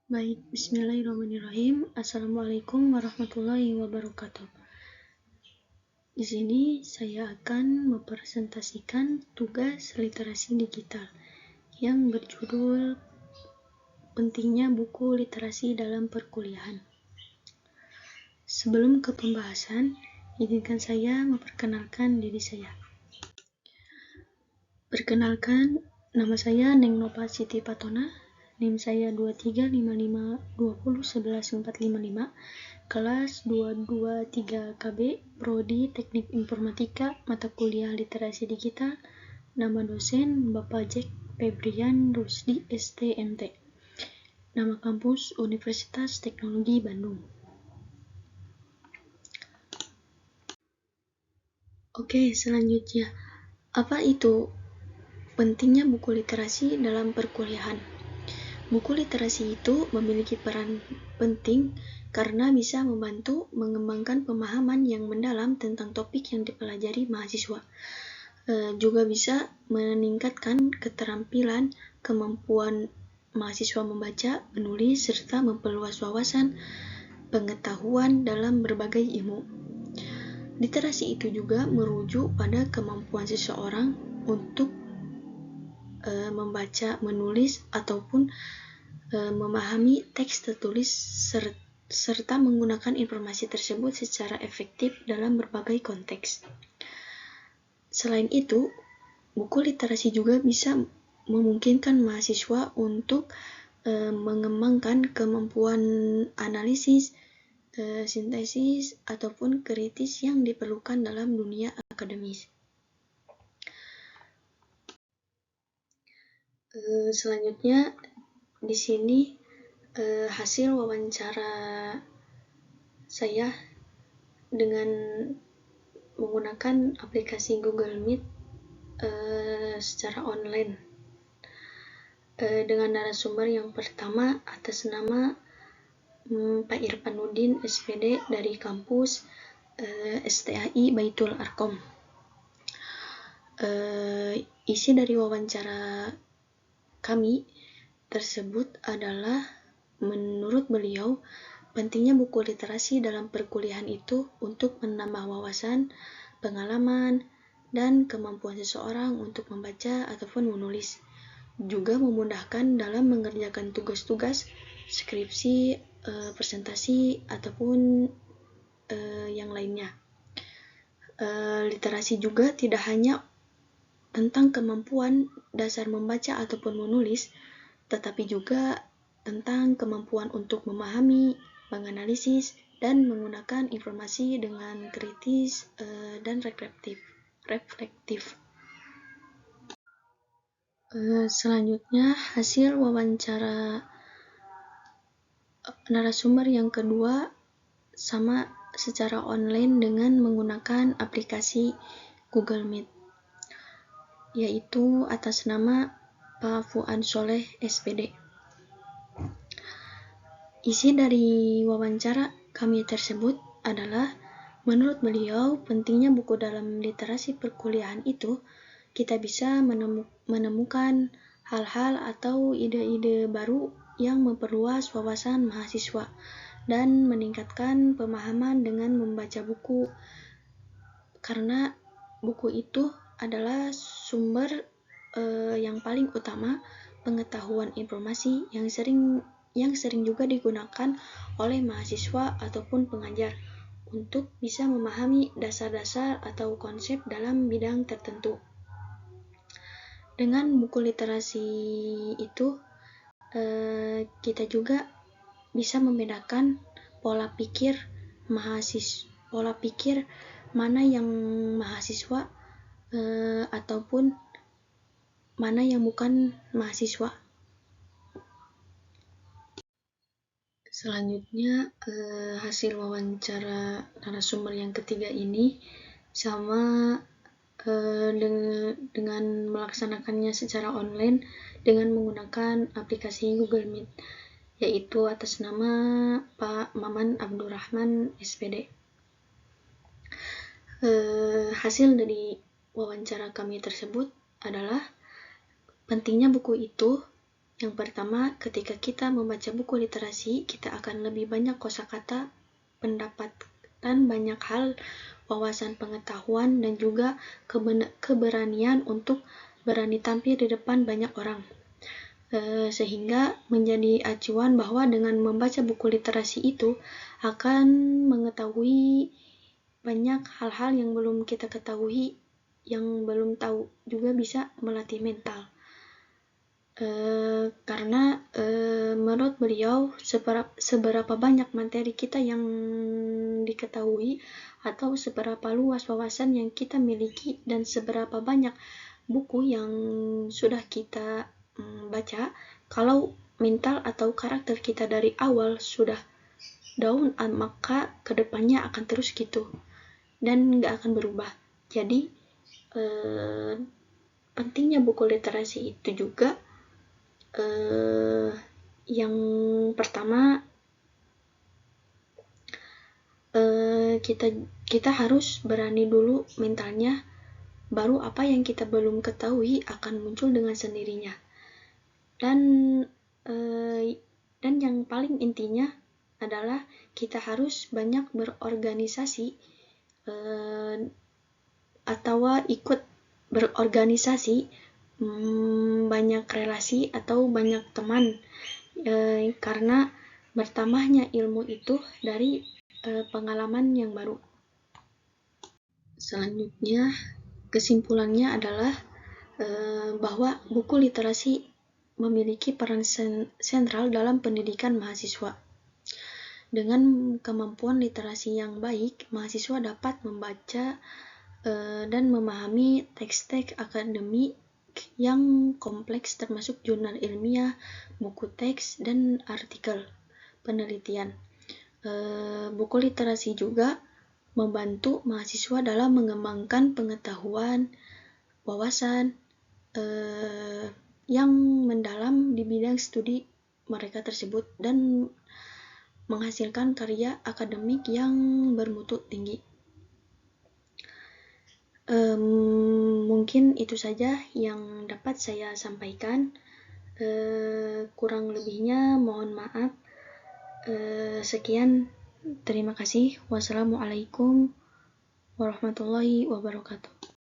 Baik, bismillahirrahmanirrahim. Assalamualaikum warahmatullahi wabarakatuh. Di sini saya akan mempresentasikan tugas literasi digital yang berjudul Pentingnya Buku Literasi dalam Perkuliahan. Sebelum ke pembahasan, izinkan saya memperkenalkan diri saya. Perkenalkan, nama saya Neng Nova Siti Patona, NIM saya 2355201145, kelas 223 KB, Prodi Teknik Informatika, mata kuliah Literasi Digital, nama dosen Bapak Jack Febrian Rusdi STMT, nama kampus Universitas Teknologi Bandung. Oke, selanjutnya, apa itu pentingnya buku literasi dalam perkuliahan? Buku literasi itu memiliki peran penting karena bisa membantu mengembangkan pemahaman yang mendalam tentang topik yang dipelajari mahasiswa. Juga bisa meningkatkan keterampilan, kemampuan mahasiswa membaca, menulis, serta memperluas wawasan pengetahuan dalam berbagai ilmu. Literasi itu juga merujuk pada kemampuan seseorang untuk membaca, menulis, ataupun memahami teks tertulis serta menggunakan informasi tersebut secara efektif dalam berbagai konteks. Selain itu, buku literasi juga bisa memungkinkan mahasiswa untuk mengembangkan kemampuan analisis, sintesis, ataupun kritis yang diperlukan dalam dunia akademis. Selanjutnya, di sini hasil wawancara saya dengan menggunakan aplikasi Google Meet secara online dengan narasumber yang pertama atas nama Pak Irfanuddin SPD dari kampus STAI Baitul Arkom. Isi dari wawancara kami tersebut adalah, menurut beliau, pentingnya buku literasi dalam perkuliahan itu untuk menambah wawasan, pengalaman, dan kemampuan seseorang untuk membaca ataupun menulis. Juga memudahkan dalam mengerjakan tugas-tugas, skripsi, presentasi, ataupun yang lainnya. Literasi juga tidak hanya tentang kemampuan dasar membaca ataupun menulis, tetapi juga tentang kemampuan untuk memahami, menganalisis, dan menggunakan informasi dengan kritis dan reflektif. Selanjutnya, hasil wawancara narasumber yang kedua sama secara online dengan menggunakan aplikasi Google Meet, yaitu atas nama Pak Fuad Soleh SPD. Isi dari wawancara kami tersebut adalah, menurut beliau, pentingnya buku dalam literasi perkuliahan itu kita bisa menemukan hal-hal atau ide-ide baru yang memperluas wawasan mahasiswa dan meningkatkan pemahaman dengan membaca buku, karena buku itu adalah sumber yang paling utama pengetahuan informasi yang sering juga digunakan oleh mahasiswa ataupun pengajar untuk bisa memahami dasar-dasar atau konsep dalam bidang tertentu. Dengan buku literasi itu, kita juga bisa membedakan pola pikir mana yang mahasiswa ataupun mana yang bukan mahasiswa. Selanjutnya, hasil wawancara narasumber yang ketiga ini sama dengan melaksanakannya secara online dengan menggunakan aplikasi Google Meet, yaitu atas nama Pak Maman Abdurrahman SPD. Hasil dari wawancara kami tersebut adalah, pentingnya buku itu Yang pertama, ketika kita membaca buku literasi, kita akan lebih banyak kosakata, pendapatan banyak hal, wawasan pengetahuan, dan juga keberanian untuk berani tampil di depan banyak orang. Sehingga menjadi acuan bahwa dengan membaca buku literasi itu akan mengetahui banyak hal-hal yang belum kita ketahui, yang belum tahu, juga bisa melatih mental. Karena menurut beliau seberapa banyak materi kita yang diketahui atau seberapa luas wawasan yang kita miliki dan seberapa banyak buku yang sudah kita baca, kalau mental atau karakter kita dari awal sudah down, maka kedepannya akan terus gitu dan nggak akan berubah. Jadi pentingnya buku literasi itu juga yang pertama, kita harus berani dulu mentalnya, baru apa yang kita belum ketahui akan muncul dengan sendirinya. Dan yang paling intinya adalah kita harus banyak berorganisasi atau ikut berorganisasi, banyak relasi atau banyak teman, karena bertambahnya ilmu itu dari pengalaman yang baru. Selanjutnya, kesimpulannya adalah bahwa buku literasi memiliki peran sentral dalam pendidikan mahasiswa. Dengan kemampuan literasi yang baik, mahasiswa dapat membaca dan memahami teks-teks akademik yang kompleks termasuk jurnal ilmiah, buku teks, dan artikel penelitian. Buku literasi juga membantu mahasiswa dalam mengembangkan pengetahuan, wawasan yang mendalam di bidang studi mereka tersebut dan menghasilkan karya akademik yang bermutu tinggi. Mungkin itu saja yang dapat saya sampaikan. Kurang lebihnya mohon maaf. Sekian, terima kasih. Wassalamualaikum warahmatullahi wabarakatuh.